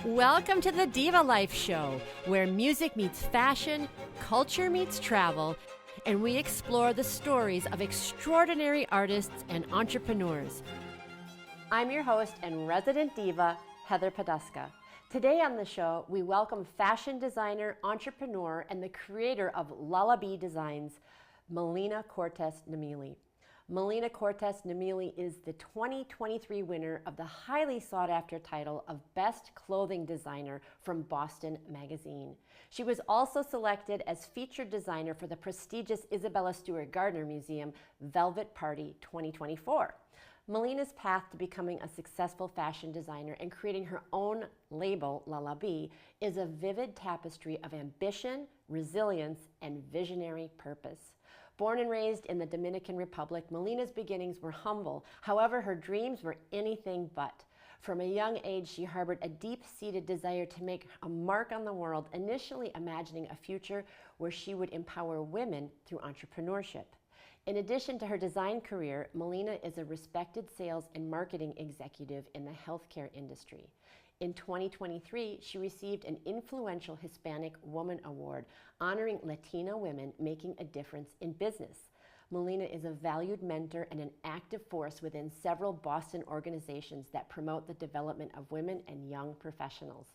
Welcome to the Diva Life Show, where music meets fashion, culture meets travel, and we explore the stories of extraordinary artists and entrepreneurs. I'm your host and resident diva, Heather Poduska. Today on the show, we welcome fashion designer, entrepreneur, and the creator of Lalla Bee Designs, Melina Cortes-Nmili. Melina Cortes-Nmili is the 2023 winner of the highly sought-after title of Best Clothing Designer from Boston Magazine. She was also selected as featured designer for the prestigious Isabella Stewart Gardner Museum Velvet Party 2024. Melina's path to becoming a successful fashion designer and creating her own label, Lalla Bee, is a vivid tapestry of ambition, resilience, and visionary purpose. Born and raised in the Dominican Republic, Melina's beginnings were humble. However, her dreams were anything but. From a young age, she harbored a deep-seated desire to make a mark on the world, initially imagining a future where she would empower women through entrepreneurship. In addition to her design career, Melina is a respected sales and marketing executive in the healthcare industry. In 2023, she received an Influential Hispanic Woman Award, honoring Latina women making a difference in business. Melina is a valued mentor and an active force within several Boston organizations that promote the development of women and young professionals.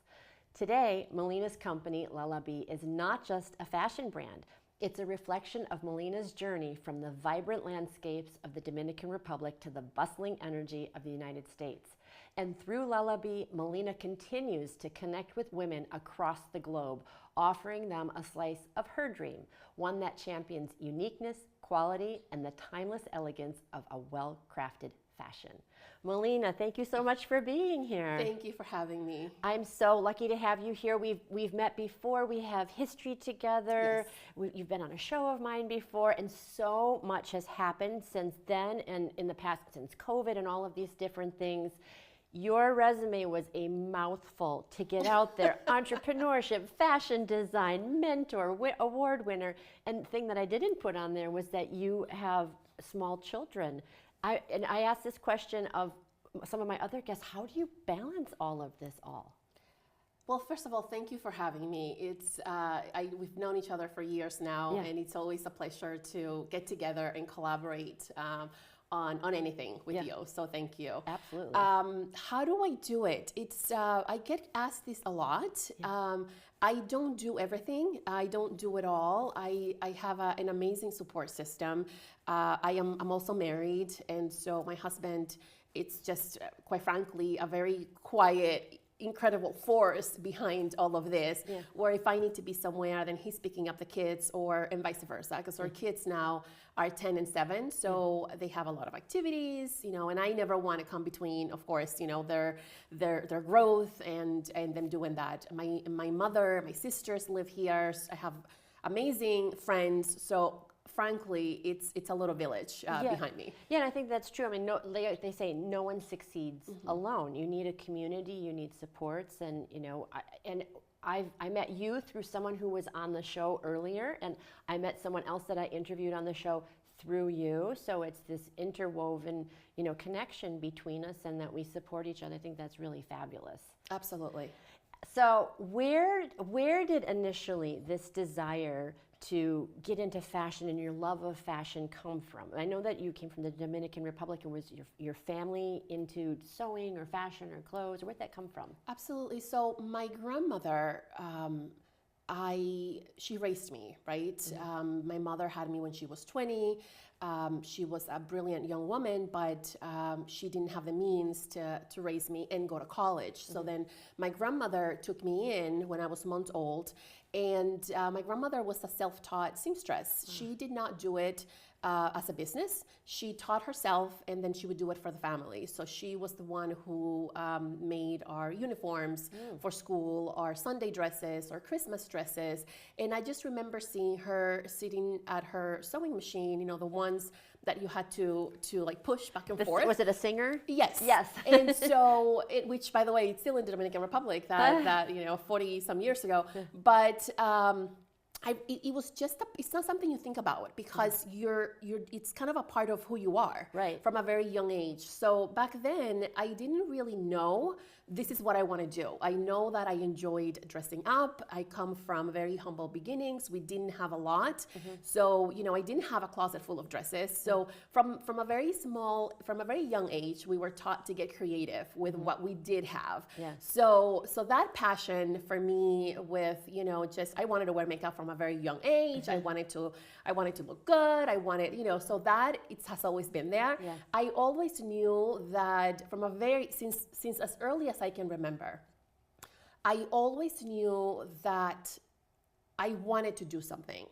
Today, Melina's company, Lalla Bee, is not just a fashion brand. It's a reflection of Melina's journey from the vibrant landscapes of the Dominican Republic to the bustling energy of the United States. And through Lalla Bee, Melina continues to connect with women across the globe, offering them a slice of her dream, one that champions uniqueness, quality, and the timeless elegance of a well-crafted fashion. Melina, thank you so much for being here. Thank you for having me. I'm so lucky to have you here. We've met before. We have history together. Yes. You've been on a show of mine before, and so much has happened since then and in the past, since COVID and all of these different things. Your resume was a mouthful to get out there. Entrepreneurship, fashion design, mentor, award winner. And the thing that I didn't put on there was that you have small children. I asked this question of some of my other guests, how do you balance all of this all? Well, first of all, thank you for having me. We've known each other for years now, Yeah. and it's always a pleasure to get together and collaborate on anything with you. So thank you. Absolutely. How do I do it? I get asked this a lot. Yeah. I don't do everything. I don't do it all. I have an amazing support system. I'm also married, and so my husband, it's just quite frankly a very quiet, incredible force behind all of this. Yeah. Where if I need to be somewhere, then he's picking up the kids, and vice versa, because our kids now are 10 and 7, so they have a lot of activities, and I never want to come between, of course, their growth and them doing that. My mother, my sisters live here. I have amazing friends, so frankly, it's a little village behind me. Yeah, and I think that's true. I mean, they say no one succeeds alone. You need a community, you need supports, and I met you through someone who was on the show earlier, and I met someone else that I interviewed on the show through you. So it's this interwoven, connection between us, and that we support each other. I think that's really fabulous. Absolutely. So where did initially this desire to get into fashion and your love of fashion come from? I know that you came from the Dominican Republic, and was your family into sewing or fashion or clothes, or where'd that come from? Absolutely. So my grandmother, she raised me, right? Mm-hmm. My mother had me when she was 20. She was a brilliant young woman, but she didn't have the means to raise me and go to college. So then my grandmother took me in when I was months old, and my grandmother was a self-taught seamstress. She did not do it as a business. She taught herself, and then she would do it for the family. So she was the one who made our uniforms for school, our Sunday dresses, our Christmas dresses. And I just remember seeing her sitting at her sewing machine, the ones that you had to like push back and forth. Was it a Singer? Yes. Yes. And so, which by the way, it's still in the Dominican Republic, that 40 some years ago. But it was just it's not something you think about, because it's kind of a part of who you are, right, from a very young age. So back then I didn't really know this is what I want to do. I know that I enjoyed dressing up. I come from very humble beginnings. We didn't have a lot. So, I didn't have a closet full of dresses. So from a very young age, we were taught to get creative with what we did have. Yeah. So that passion for me with, I wanted to wear makeup from a very young age. I wanted to look good. I wanted, so that it has always been there. Yeah. I always knew that since as early as I can remember, I always knew that I wanted to do something,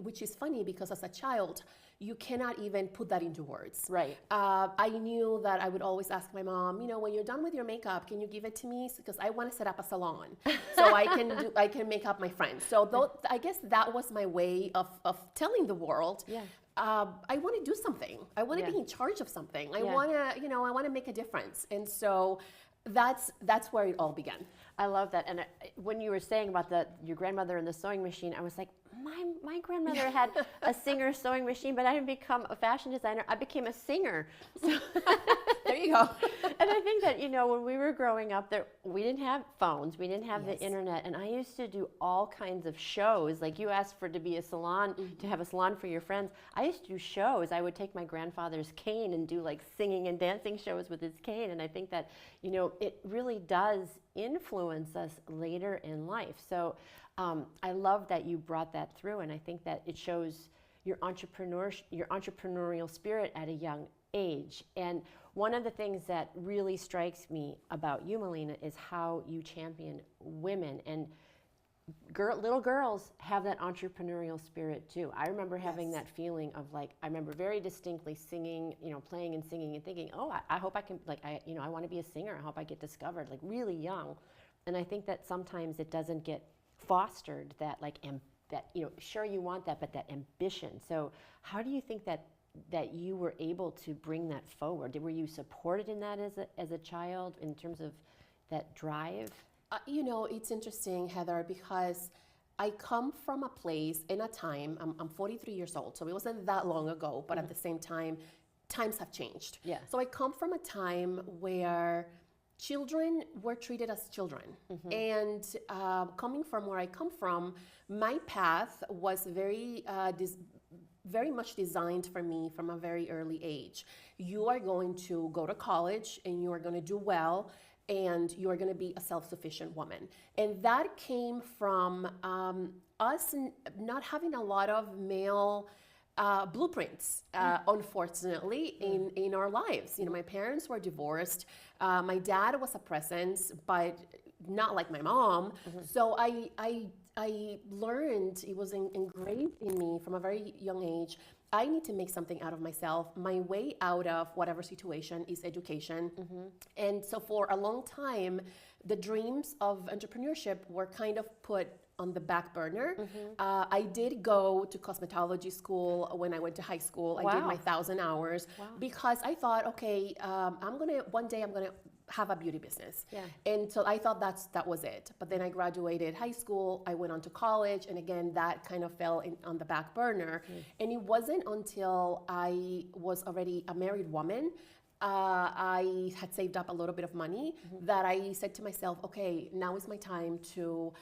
which is funny because as a child, you cannot even put that into words. Right. I knew that I would always ask my mom, when you're done with your makeup, can you give it to me? Because I want to set up a salon so I can make up my friends. So I guess that was my way of telling the world. Yeah. I want to do something. I want to be in charge of something. I want to make a difference. And so that's where it all began. I love that. And when you were saying about your grandmother and the sewing machine, I was like, my grandmother had a singer sewing machine, but I didn't become a fashion designer. I became a singer. So there you go. And I think that, when we were growing up, we didn't have phones, we didn't have the internet, and I used to do all kinds of shows. Like you asked to be a salon, to have a salon for your friends. I used to do shows. I would take my grandfather's cane and do like singing and dancing shows with his cane. And I think that, it really does influence us later in life. So I love that you brought that through, and I think that it shows your entrepreneurial spirit at a young age. And one of the things that really strikes me about you, Melina, is how you champion women. And little girls have that entrepreneurial spirit too. I remember having that feeling of I remember very distinctly singing, playing and singing and thinking, oh, I hope I can, I want to be a singer. I hope I get discovered, really young. And I think that sometimes it doesn't get fostered, that sure you want that, but that ambition. So how do you think that you were able to bring that forward? Were you supported in that as a child in terms of that drive? It's interesting, Heather, because I come from a place in a time, I'm 43 years old, so it wasn't that long ago, but at the same time, times have changed. Yeah. So I come from a time where children were treated as children. And coming from where I come from, my path was very much designed for me from a very early age. You are going to go to college and you are going to do well, and you are going to be a self-sufficient woman. And that came from us not having a lot of male blueprints, unfortunately, in our lives. My parents were divorced. My dad was a presence, but not like my mom. So I learned, it was engraved in me from a very young age, I need to make something out of myself. My way out of whatever situation is education. And so for a long time, the dreams of entrepreneurship were kind of put on the back burner. I did go to cosmetology school when I went to high school. I did my 1,000 hours because I thought, okay, one day I'm gonna have a beauty business. And so I thought that was it. But then I graduated high school, I went on to college, and again, that kind of fell on the back burner. And it wasn't until I was already a married woman, I had saved up a little bit of money, that I said to myself, okay, now is my time to,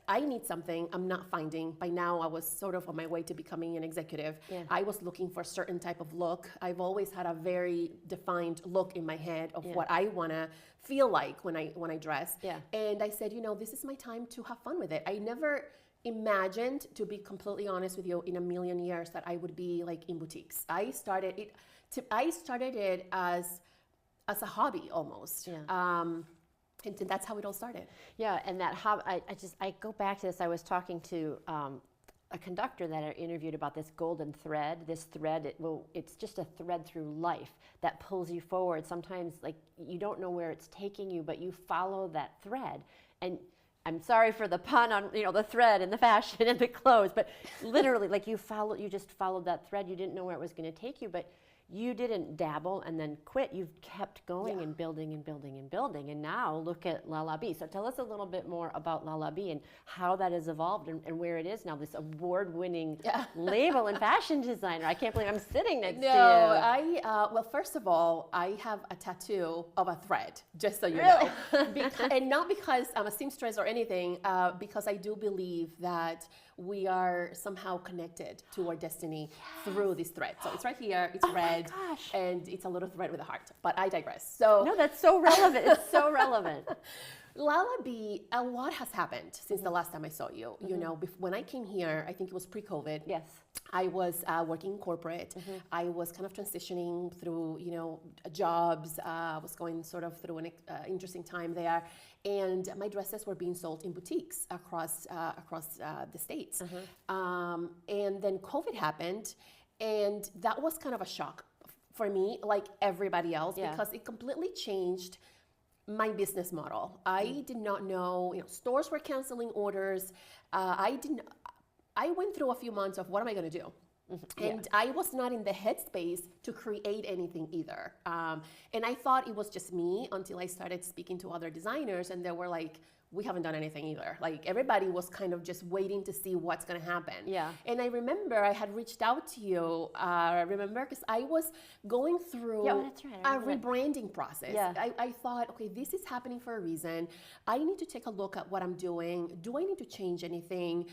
I need something I'm not finding. By now I was sort of on my way to becoming an executive. I was looking for a certain type of look. I've always had a very defined look in my head of what I want to feel like when I dress. And I said, this is my time to have fun with it. I never imagined, to be completely honest with you, in a million years that I would be in boutiques. I started it as a hobby almost. And that's how it all started. Yeah, and that hobby, I go back to this. I was talking to a conductor that I interviewed about this golden thread. This thread, it's just a thread through life that pulls you forward. Sometimes you don't know where it's taking you, but you follow that thread. And I'm sorry for the pun on the thread and the fashion and the clothes, but literally you just followed that thread. You didn't know where it was going to take you, but you didn't dabble and then quit. You've kept going and building and building and building. And now look at Lalla Bee. So tell us a little bit more about Lalla Bee and how that has evolved and where it is now, this award-winning label and fashion designer. I can't believe I'm sitting next to you. Well, first of all, I have a tattoo of a thread, just so you know. And not because I'm a seamstress or anything, because I do believe that we are somehow connected to our destiny through this thread. So it's right here, it's red, and it's a little thread with a heart, but I digress. So no, that's so relevant. It's so relevant. Lalla Bee, a lot has happened since the last time I saw you. You know, when I came here, I think it was pre-COVID. Yes. I was working in corporate. I was kind of transitioning through, you know, jobs. I was going sort of through an interesting time there. And my dresses were being sold in boutiques across the States. And then COVID happened. And that was kind of a shock for me, like everybody else, because it completely changed my business model. I did not know, you know, stores were canceling orders. I went through a few months of what am I going to do? And I was not in the headspace to create anything either. And I thought it was just me until I started speaking to other designers, and they were like, we haven't done anything either. Like everybody was kind of just waiting to see what's going to happen. Yeah. And I remember I had reached out to you, because I was going through a rebranding process. I thought, okay, this is happening for a reason. I need to take a look at what I'm doing. Do I need to change anything?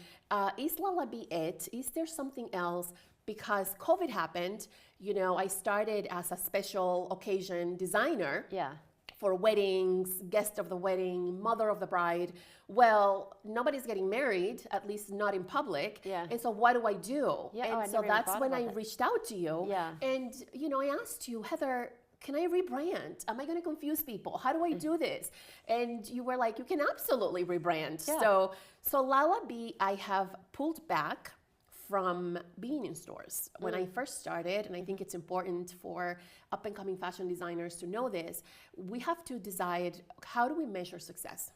Is Lalla Bee it? Is there something else? Because COVID happened, you know, I started as a special occasion designer. For weddings, guest of the wedding, mother of the bride. Well, nobody's getting married, at least not in public. And so what do I do? And so that's when I reached out to you. And, you know, I asked you, Heather, can I rebrand? Am I going to confuse people? How do I do this? And you were like, you can absolutely rebrand. So Lalla Bee, I have pulled back from being in stores. When I first started, and I think it's important for up-and-coming fashion designers to know this, we have to decide, how do we measure success?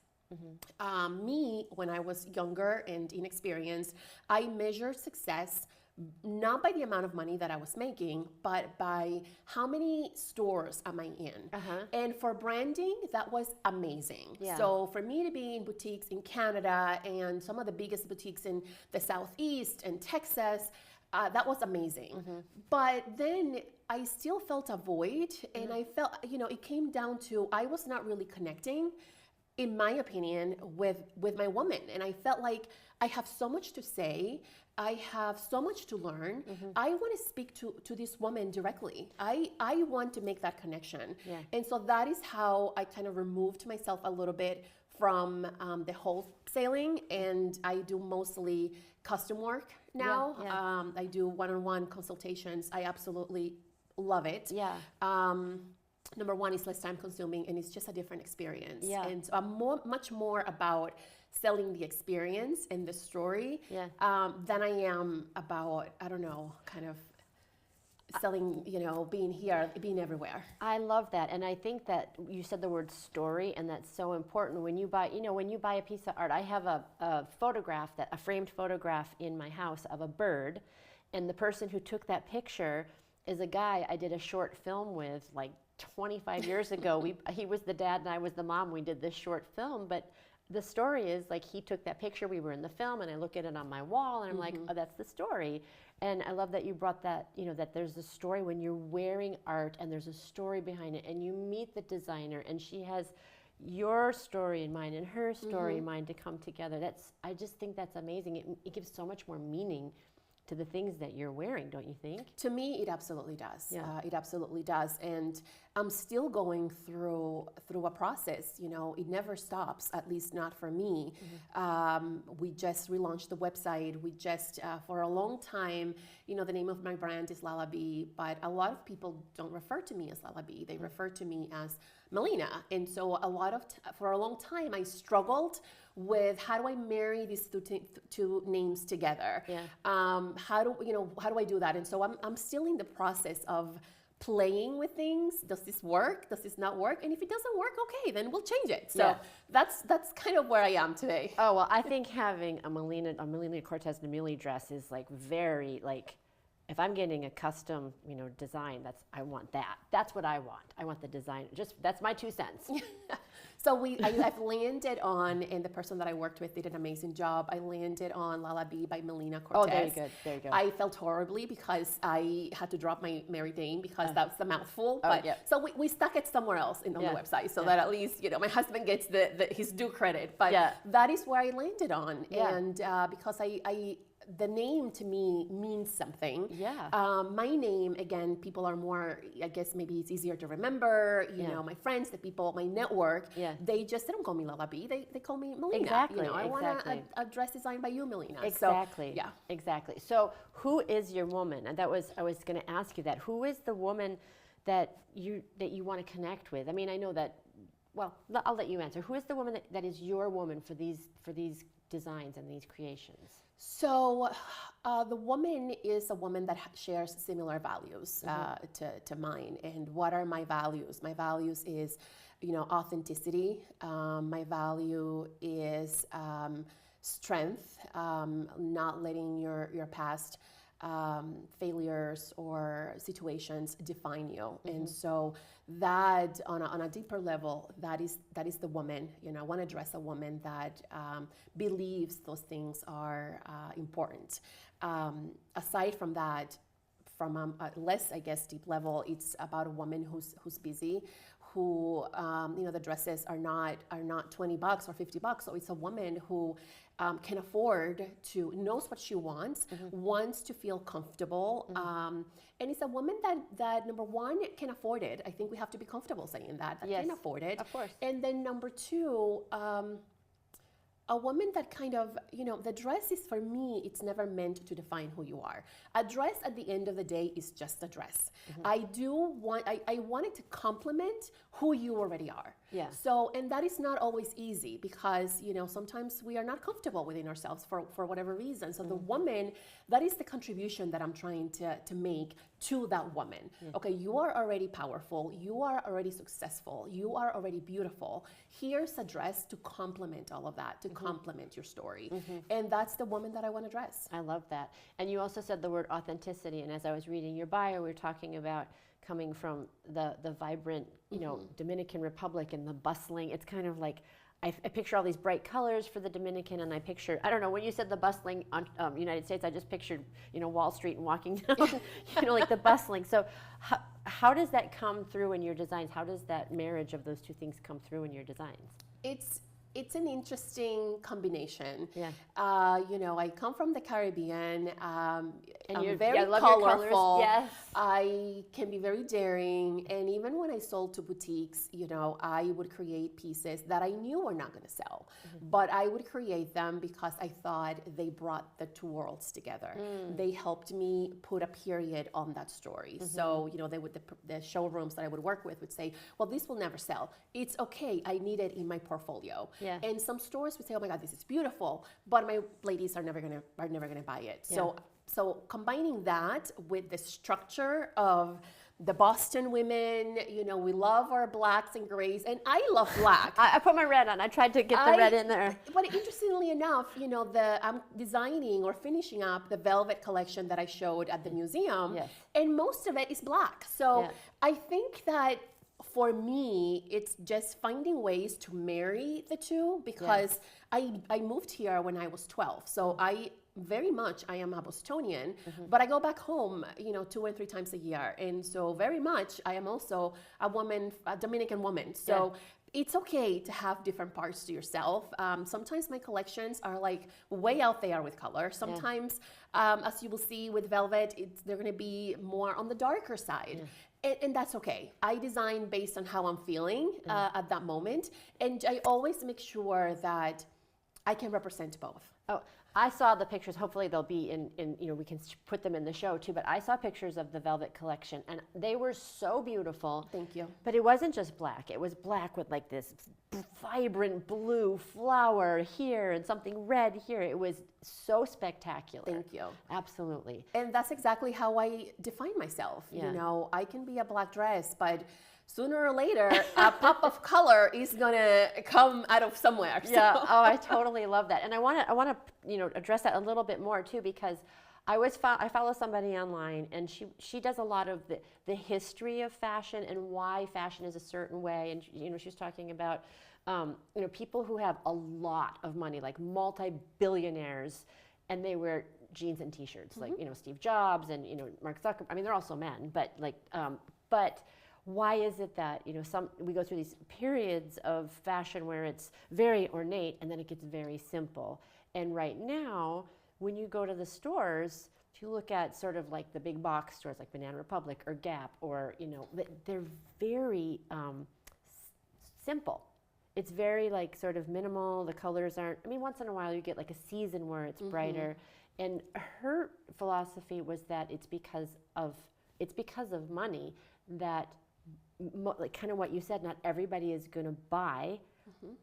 Me, when I was younger and inexperienced, I measured success not by the amount of money that I was making, but by how many stores am I in. And for branding, that was amazing. So for me to be in boutiques in Canada and some of the biggest boutiques in the Southeast and Texas, that was amazing. But then I still felt a void, and I felt, you know, it came down to I was not really connecting, in my opinion, with my woman. And I felt like I have so much to say. I have so much to learn. I want to speak to this woman directly. I want to make that connection. And so that is how I kind of removed myself a little bit from the wholesaling, and I do mostly custom work now. I do one-on-one consultations. I absolutely love it. Number one, it's less time consuming, and it's just a different experience. And so I'm much more about selling the experience and the story than I am about, I don't know, kind of selling, you know, being here, being everywhere. I love that. And I think that you said the word story, and that's so important. When you buy, you know, when you buy a piece of art, I have a photograph, a framed photograph in my house of a bird, and the person who took that picture is a guy I did a short film with like 25 years ago. He was the dad and I was the mom. We did this short film, but the story is like he took that picture, we were in the film, and I look at it on my wall and I'm like, oh, that's the story. And I love that you brought that, you know, that there's a story when you're wearing art and there's a story behind it, and you meet the designer and she has your story in mind and her story in mind to come together. I just think that's amazing. It gives so much more meaning to the things that you're wearing, don't you think? To me, it absolutely does. It absolutely does. And I'm still going through a process. You know, it never stops, at least not for me. We just relaunched the website. We just, for a long time, you know, the name of my brand is Lalla Bee, but a lot of people don't refer to me as Lalla Bee. They refer to me as Melina. And so for a long time, I struggled with how do I marry these two names together? How do I do that? And so I'm still in the process of playing with things. Does this work? Does this not work? And if it doesn't work, okay, then we'll change it. So that's kind of where I am today. Oh, well, I think having a Melina Cortes-Nmili dress is like very like if I'm getting a custom, design, I want that. That's what I want. I want the design. That's my 2 cents. So I've landed on, and the person that I worked with did an amazing job. I landed on Lalla Bee by Melina Cortes. Oh, there you go. I felt horribly because I had to drop my married name because that's the mouthful. But so we stuck it somewhere else on the website so that at least my husband gets his due credit. But that is where I landed on, and because the name to me means something. Yeah. My name, again, people are more, I guess maybe it's easier to remember. My friends, the people, my network, they don't call me Lalla Bee. They call me Melina. Exactly. I want a dress designed by you, Melina. Exactly. So, Exactly. So who is your woman? And I was going to ask you that. Who is the woman that you want to connect with? I mean, I know that. Well, I'll let you answer. Who is the woman that is your woman for these designs and these creations? So the woman is a woman that shares similar values to mine. And what are my values? My values is, authenticity. My value is strength, not letting your past failures or situations define you. And so that on a deeper level, that is the woman. I want to dress a woman that believes those things are important. Aside from that, from a less, I guess, deep level, it's about a woman who's busy, who the dresses are not $20 or $50. So it's a woman who can afford to, knows what she wants, wants to feel comfortable, and it's a woman that number one can afford it. I think we have to be comfortable saying that can afford it. Of course. And then number two, a woman that kind of, the dress is, for me, it's never meant to define who you are. A dress at the end of the day is just a dress. I want it to complement who you already are. Yeah. So, and that is not always easy because, sometimes we are not comfortable within ourselves for whatever reason. So the woman, that is the contribution that I'm trying to make to that woman. Okay, you are already powerful. You are already successful. You are already beautiful. Here's a dress to complement all of that, to complement your story. And that's the woman that I want to dress. I love that. And you also said the word authenticity. And as I was reading your bio, we were talking about coming from the vibrant, Dominican Republic and the bustling. It's kind of like, I picture all these bright colors for the Dominican, and I picture, I don't know, when you said the bustling United States, I just pictured, Wall Street and walking down, like the bustling. So how does that come through in your designs? How does that marriage of those two things come through in your designs? It's an interesting combination. Yeah. I come from the Caribbean. I'm very I love colorful. Your colors. Yes. I can be very daring. And even when I sold to boutiques, I would create pieces that I knew were not going to sell. But I would create them because I thought they brought the two worlds together. They helped me put a period on that story. So, the showrooms that I would work with would say, well, this will never sell. It's okay. I need it in my portfolio. Yeah. And some stores would say, "Oh my God, this is beautiful," but my ladies are never gonna buy it. Yeah. So combining that with the structure of the Boston women, we love our blacks and grays, and I love black. I put my red on. I tried to get the red in there. But interestingly enough, I'm designing or finishing up the velvet collection that I showed at the museum, and most of it is black. So I think that for me, it's just finding ways to marry the two because I moved here when I was 12. So I am a Bostonian, but I go back home, 2 and 3 times a year. And so very much, I am also a Dominican woman. So it's okay to have different parts to yourself. Sometimes my collections are like way out there with color. Sometimes, as you will see with velvet, they're gonna be more on the darker side. And that's okay. I design based on how I'm feeling at that moment. And I always make sure that I can represent both. Oh, I saw the pictures. Hopefully they'll be in we can put them in the show too, but I saw pictures of the velvet collection and they were so beautiful. Thank you. But it wasn't just black. It was black with like this vibrant blue flower here and something red here. It was so spectacular. Thank you. Absolutely. And that's exactly how I define myself. Yeah. I can be a black dress, but sooner or later, a pop of color is gonna come out of somewhere. Yeah. Oh, I totally love that, and I want to address that a little bit more too, because I follow somebody online, and she does a lot of the history of fashion and why fashion is a certain way. And she was talking about people who have a lot of money, like multi-billionaires, and they wear jeans and t-shirts, like Steve Jobs and Mark Zuckerberg. I mean, they're also men, but but why is it that we go through these periods of fashion where it's very ornate and then it gets very simple? And right now, when you go to the stores, if you look at sort of like the big box stores like Banana Republic or Gap, or they're very simple. It's very like sort of minimal. The colors aren't. I mean, once in a while you get like a season where it's brighter. And her philosophy was that it's because of money that, like kind of what you said, not everybody is going to buy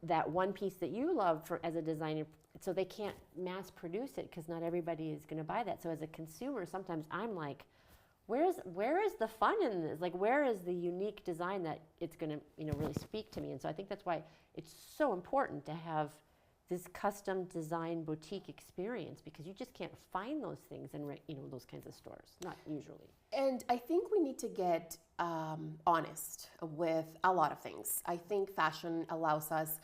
that one piece that you love as a designer. So they can't mass produce it because not everybody is going to buy that. So as a consumer, sometimes I'm like, where is the fun in this? Like, where is the unique design that it's going to really speak to me? And so I think that's why it's so important to have this custom design boutique experience, because you just can't find those things in those kinds of stores, not usually. And I think we need to get honest with a lot of things. I think fashion allows us,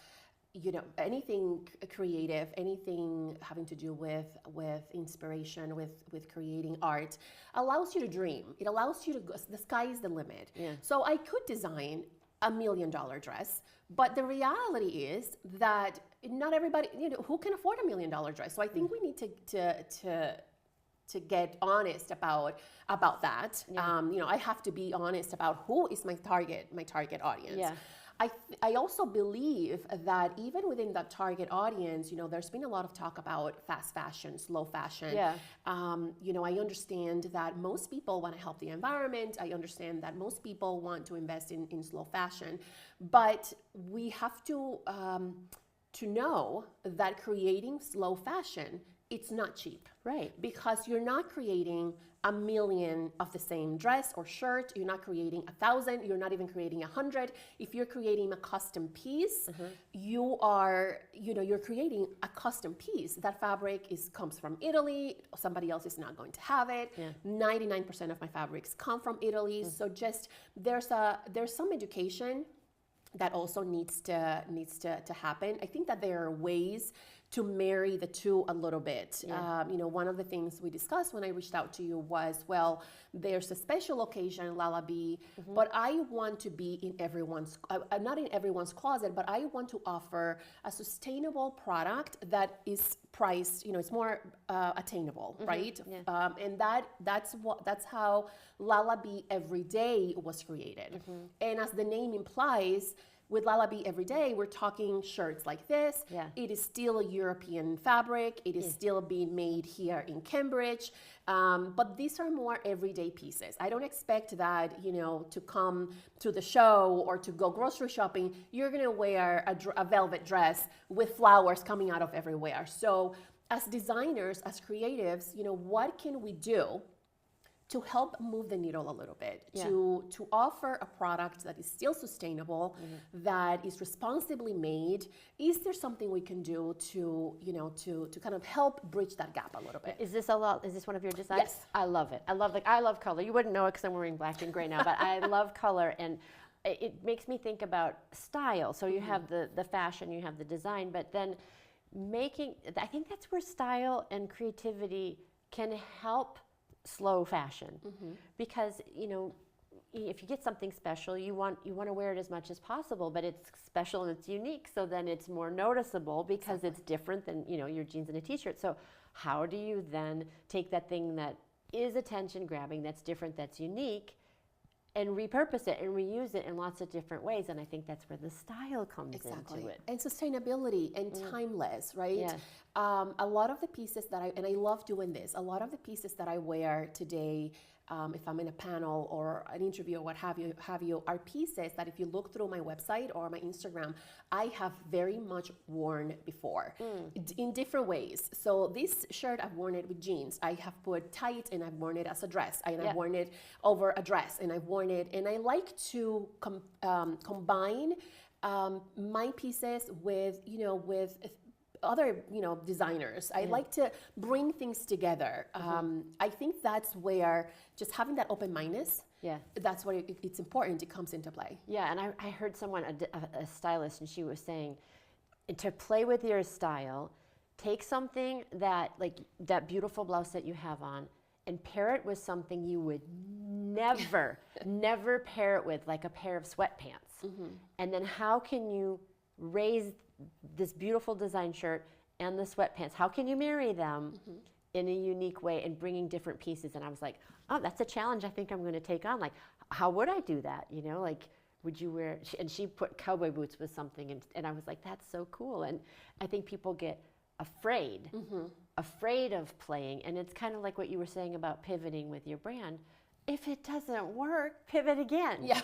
anything creative, anything having to do with inspiration, with creating art, allows you to dream. It allows you to go, the sky is the limit. Yeah. So I could design $1 million dress, but the reality is that not everybody, who can afford $1 million dress? So I think we need to get honest about that. Yeah. I have to be honest about who is my target audience. Yeah. I also believe that even within that target audience, there's been a lot of talk about fast fashion, slow fashion. Yeah. I understand that most people want to help the environment. I understand that most people want to invest in slow fashion, but we have to know that creating slow fashion, it's not cheap. Right. Because you're not creating 1 million of the same dress or shirt. You're not creating 1,000. You're not even creating 100. If you're creating a custom piece, you're creating a custom piece. That fabric comes from Italy. Somebody else is not going to have it. Yeah. 99% of my fabrics come from Italy. So just there's some education that also needs to happen. I think that there are ways to marry the two a little bit. Yeah. One of the things we discussed when I reached out to you was, well, there's a special occasion, Lalla Bee, but I want to be in everyone's, not in everyone's closet, but I want to offer a sustainable product that is priced, it's more attainable, right? Yeah. And that's how Lalla Bee Every Day was created. And as the name implies, with Lalla Bee Every Day, we're talking shirts like this. Yeah. It is still a European fabric. It is still being made here in Cambridge. But these are more everyday pieces. I don't expect that, to come to the show or to go grocery shopping, you're going to wear a velvet dress with flowers coming out of everywhere. So as designers, as creatives, what can we do to help move the needle a little bit, to offer a product that is still sustainable, that is responsibly made? Is there something we can do to kind of help bridge that gap a little bit? Is this one of your designs? Yes. I love it. I love color. You wouldn't know it because I'm wearing black and gray now, but I love color, and it makes me think about style. So you have the fashion, you have the design, but then I think that's where style and creativity can help slow fashion, because if you get something special, you want to wear it as much as possible, but it's special and it's unique, so then it's more noticeable because it's different than your jeans and a t-shirt. So how do you then take that thing that is attention grabbing, that's different, that's unique, and repurpose it and reuse it in lots of different ways? And I think that's where the style comes into it. And sustainability and timeless, right? Yeah. A lot of the pieces that I love doing this, a lot of the pieces that I wear today, if I'm in a panel or an interview or what have you, are pieces that if you look through my website or my Instagram, I have very much worn before in different ways. So this shirt, I've worn it with jeans. I have put tight and I've worn it as a dress. And I've worn it over a dress and I've worn it. And I like to combine my pieces with other designers. I like to bring things together. I think that's where just having that open-mindedness, that's where it's important. It comes into play. Yeah, and I heard someone, a stylist, and she was saying, to play with your style, take something that beautiful blouse that you have on, and pair it with something you would never, never pair it with, like a pair of sweatpants. And then how can you raise this beautiful design shirt and the sweatpants? How can you marry them in a unique way and bringing different pieces? And I was like, oh, that's a challenge I think I'm going to take on. Like, how would I do that? Like, would you wear, and she put cowboy boots with something, and I was like, that's so cool. And I think people get afraid of playing, and it's kind of like what you were saying about pivoting with your brand. If it doesn't work, pivot again. Yeah.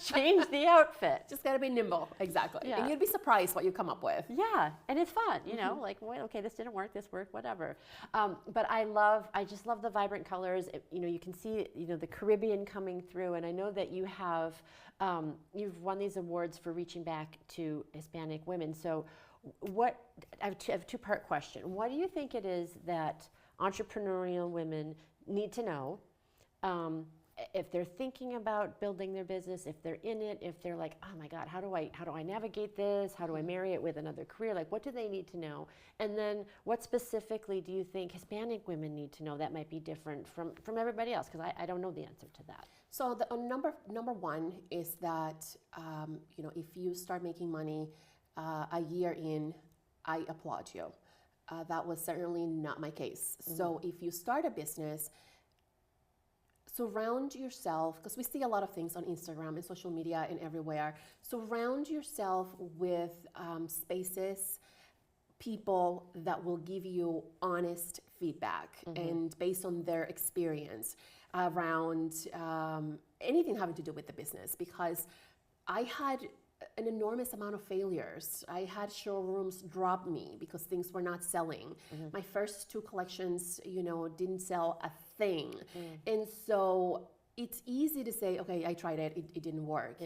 Change the outfit. Just got to be nimble. Exactly. Yeah. And you'd be surprised what you come up with. Yeah, and it's fun, like, well, okay, this didn't work, this worked, whatever. But I just love the vibrant colors. You can see, the Caribbean coming through, and I know that you have, you've won these awards for reaching back to Hispanic women. So I have a two-part question. What do you think it is that entrepreneurial women need to know if they're thinking about building their business, if they're in it, if they're like, oh my God, how do I navigate this? How do I marry it with another career? Like, what do they need to know? And then what specifically do you think Hispanic women need to know that might be different from everybody else? Because I don't know the answer to that. So the number one is that, if you start making money a year in, I applaud you. That was certainly not my case. So if you start a business, surround yourself, because we see a lot of things on Instagram and social media and everywhere. Surround yourself with spaces, people that will give you honest feedback and based on their experience around anything having to do with the business. Because I had an enormous amount of failures. I had showrooms drop me because things were not selling. My first 2 collections, didn't sell a thing. And so it's easy to say, okay, I tried it, it didn't work,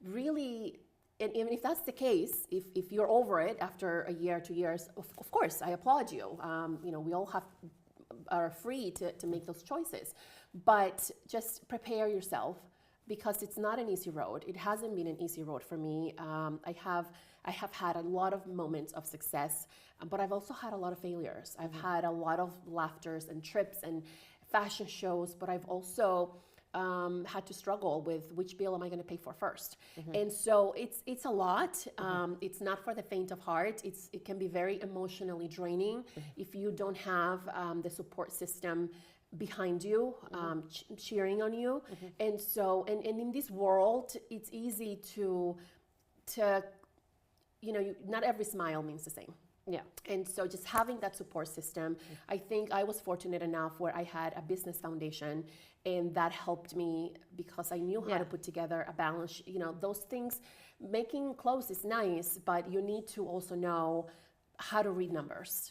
Really, and even if that's the case, if you're over it after a year, 2 years, of course, I applaud you. We all are free to make those choices. But just prepare yourself, because it's not an easy road. It hasn't been an easy road for me. I have had a lot of moments of success, but I've also had a lot of failures. I've had a lot of laughters and trips and fashion shows, but I've also had to struggle with which bill am I going to pay for first. And so it's a lot. It's not for the faint of heart. It can be very emotionally draining if you don't have the support system behind you, cheering on you. And so, and in this world, it's easy to not every smile means the same. Yeah. And so just having that support system, I think I was fortunate enough where I had a business foundation, and that helped me because I knew how to put together a balance. Those things, making clothes is nice, but you need to also know how to read numbers,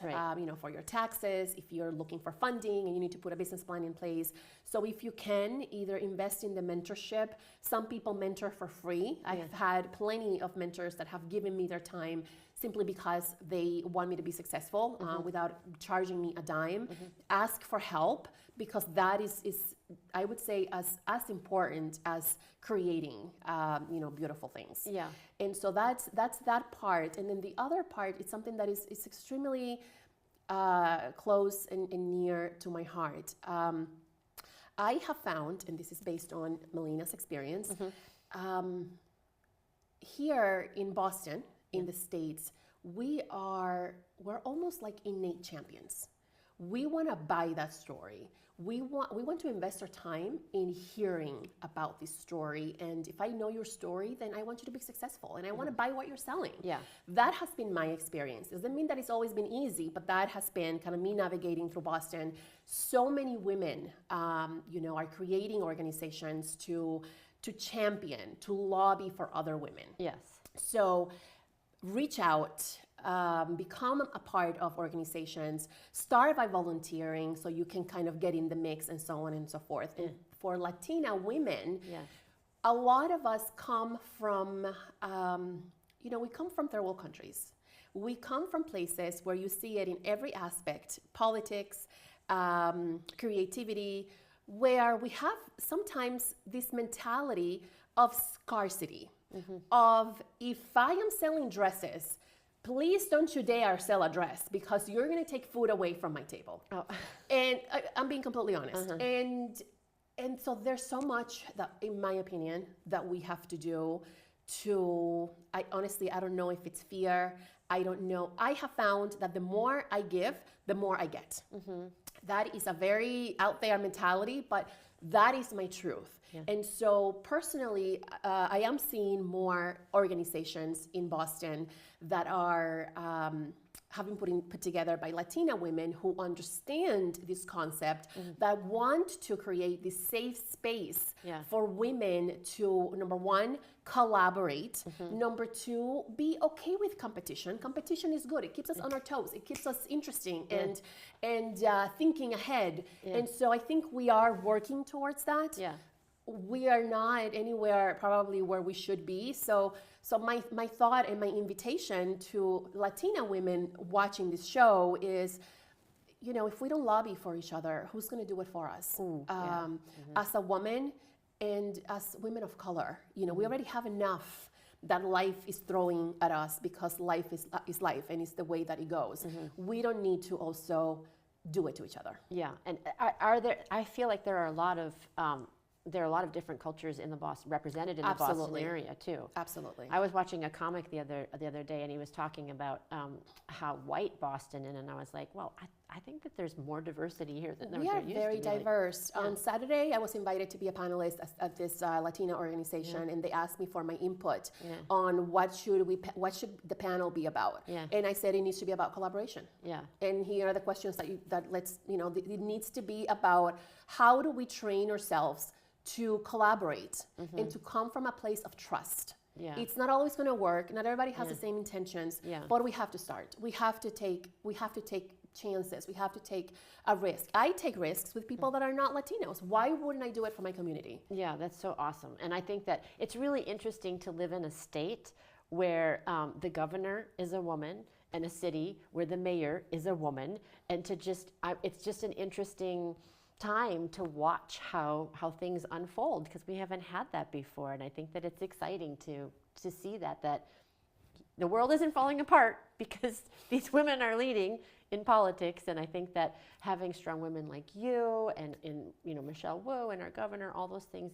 for your taxes, if you're looking for funding and you need to put a business plan in place. So if you can, either invest in the mentorship. Some people mentor for free. I've had plenty of mentors that have given me their time simply because they want me to be successful without charging me a dime. Ask for help, because that is I would say as important as creating beautiful things. Yeah. And so that's that part. And then the other part is something that is extremely close and near to my heart. I have found, and this is based on Melina's experience, here in Boston, in the States, we're almost like innate champions. We want to buy that story. We want to invest our time in hearing about this story. And if I know your story, then I want you to be successful, and I want to buy what you're selling. Yeah. That has been my experience. Doesn't mean that it's always been easy, but that has been kind of me navigating through Boston. So many women, are creating organizations to champion, to lobby for other women. Yes. So reach out, become a part of organizations, start by volunteering so you can kind of get in the mix and so on and so forth. And for Latina women, a lot of us come from, we come from third world countries. We come from places where you see it in every aspect, politics, creativity, where we have sometimes this mentality of scarcity, of if I am selling dresses, please don't you dare sell a dress because you're going to take food away from my table. Oh. And I'm being completely honest. And so there's so much that, in my opinion, that we have to do I don't know if it's fear. I don't know. I have found that the more I give, the more I get. That is a very out there mentality, but that is my truth. Yeah. And so personally, I am seeing more organizations in Boston that are having put together by Latina women who understand this concept, that want to create this safe space for women to, number one, collaborate. Number two, be okay with competition. Competition is good. It keeps us on our toes. It keeps us interesting and thinking ahead. And so I think we are working towards that. We are not anywhere probably where we should be. So my thought and my invitation to Latina women watching this show is, if we don't lobby for each other, who's going to do it for us? As a woman and as women of color, we already have enough that life is throwing at us because life is life and it's the way that it goes. We don't need to also do it to each other. Yeah, and I feel like there are a lot of different cultures in the Boston, represented in the Boston area too. Absolutely. I was watching a comic the other day, and he was talking about how white Boston is, and I was like, well, I think that there's more diversity here than there used to be. We are very diverse. On Saturday, I was invited to be a panelist at this Latina organization, and they asked me for my input on what should the panel be about. And I said it needs to be about collaboration. And here are the questions it needs to be about how do we train ourselves to collaborate and to come from a place of trust. It's not always going to work. Not everybody has the same intentions, but we have to start. We have to take chances. We have to take a risk. I take risks with people that are not Latinos. Why wouldn't I do it for my community? Yeah, that's so awesome. And I think that it's really interesting to live in a state where the governor is a woman, and a city where the mayor is a woman, and it's just an interesting time to watch how things unfold, because we haven't had that before. And I think that it's exciting to see that the world isn't falling apart because these women are leading in politics. And I think that having strong women like you and Michelle Wu and our governor, all those things,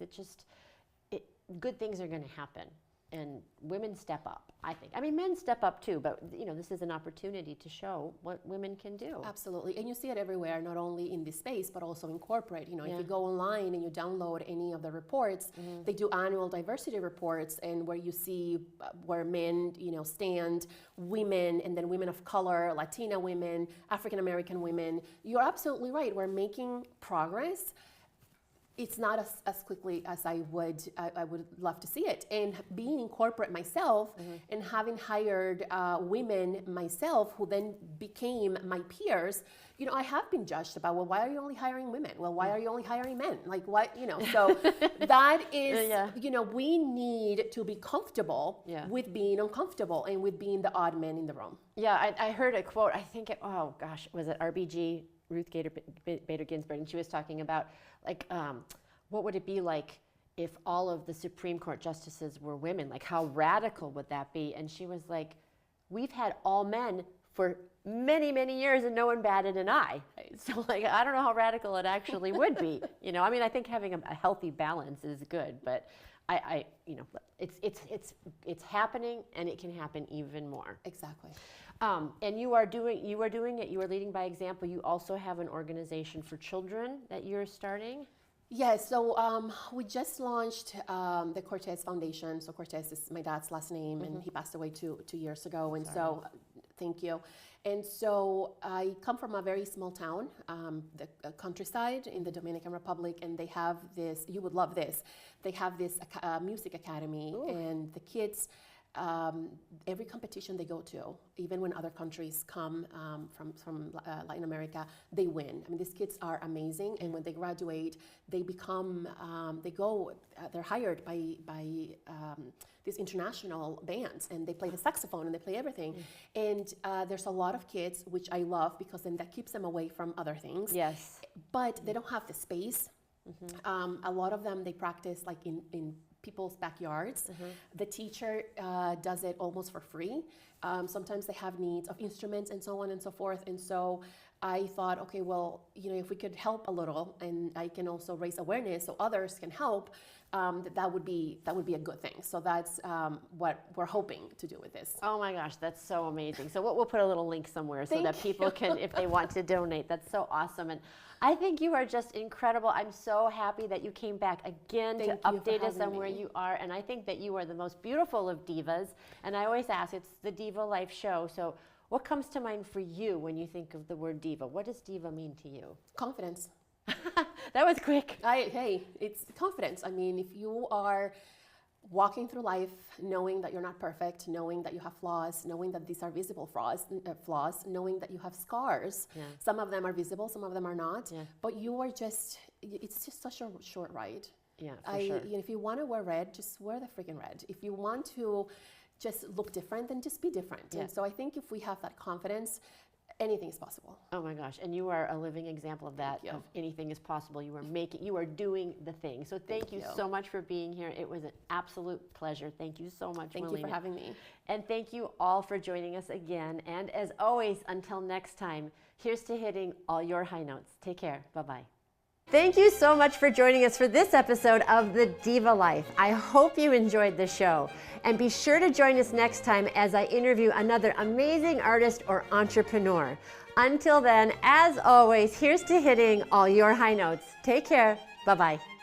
good things are going to happen. And women step up, I think. I mean, men step up too, but this is an opportunity to show what women can do. Absolutely, and you see it everywhere, not only in this space, but also in corporate. If you go online and you download any of the reports, they do annual diversity reports, and where you see where men, stand, women, and then women of color, Latina women, African American women. You're absolutely right. We're making progress. It's not as quickly as I would love to see it. And being in corporate myself and having hired women myself who then became my peers, I have been judged about, well, why are you only hiring women? Well, why are you only hiring men? Like, what, so that is, we need to be comfortable with being uncomfortable and with being the odd man in the room. Yeah, I heard a quote, I think was it RBG? Ruth Bader Ginsburg, and she was talking about what would it be like if all of the Supreme Court justices were women? Like, how radical would that be? And she was like, we've had all men for many, many years and no one batted an eye. So I don't know how radical it actually would be. I think having a healthy balance is good, but it's happening, and it can happen even more. Exactly. And you are doing it. You are leading by example. You also have an organization for children that you're starting. Yes. So we just launched the Cortez Foundation. So Cortez is my dad's last name, and he passed away two years ago. And so, thank you. And so I come from a very small town, the countryside in the Dominican Republic, and they have this. You would love this. They have this music academy, and the kids every competition they go to, even when other countries come from Latin America, they win. I mean, these kids are amazing, and when they graduate, they become, they're hired by these international bands, and they play the saxophone and they play everything. And there's a lot of kids, which I love, because then that keeps them away from other things. Yes. But they don't have the space. A lot of them, they practice like in people's backyards. The teacher does it almost for free. Sometimes they have needs of instruments and so on and so forth. And so I thought, okay, well, you know, if we could help a little, and I can also raise awareness so others can help, that would be a good thing. So that's what we're hoping to do with this. Oh my gosh, that's so amazing. So we'll put a little link somewhere so that people can, if they want to donate. That's so awesome. And I think you are just incredible. I'm so happy that you came back again to update us on where you are. And I think that you are the most beautiful of divas. And I always ask, it's the Diva Life Show. So what comes to mind for you when you think of the word diva? What does diva mean to you? Confidence. That was quick. Hey, it's confidence. I mean, if you are walking through life knowing that you're not perfect, knowing that you have flaws, knowing that these are visible flaws, knowing that you have scars. Some of them are visible, some of them are not. But you are just, it's just such a short ride. Yeah, for sure. You know, if you want to wear red, just wear the freaking red. If you want to just look different, then just be different. And so I think if we have that confidence, anything is possible. Oh my gosh, and you are a living example of that, of anything is possible. You are doing the thing. So thank you so much for being here. It was an absolute pleasure. Thank you so much, Melina. Thank you for having me. And thank you all for joining us again. And as always, until next time, here's to hitting all your high notes. Take care. Bye-bye. Thank you so much for joining us for this episode of The Diva Life. I hope you enjoyed the show. And be sure to join us next time as I interview another amazing artist or entrepreneur. Until then, as always, here's to hitting all your high notes. Take care. Bye-bye.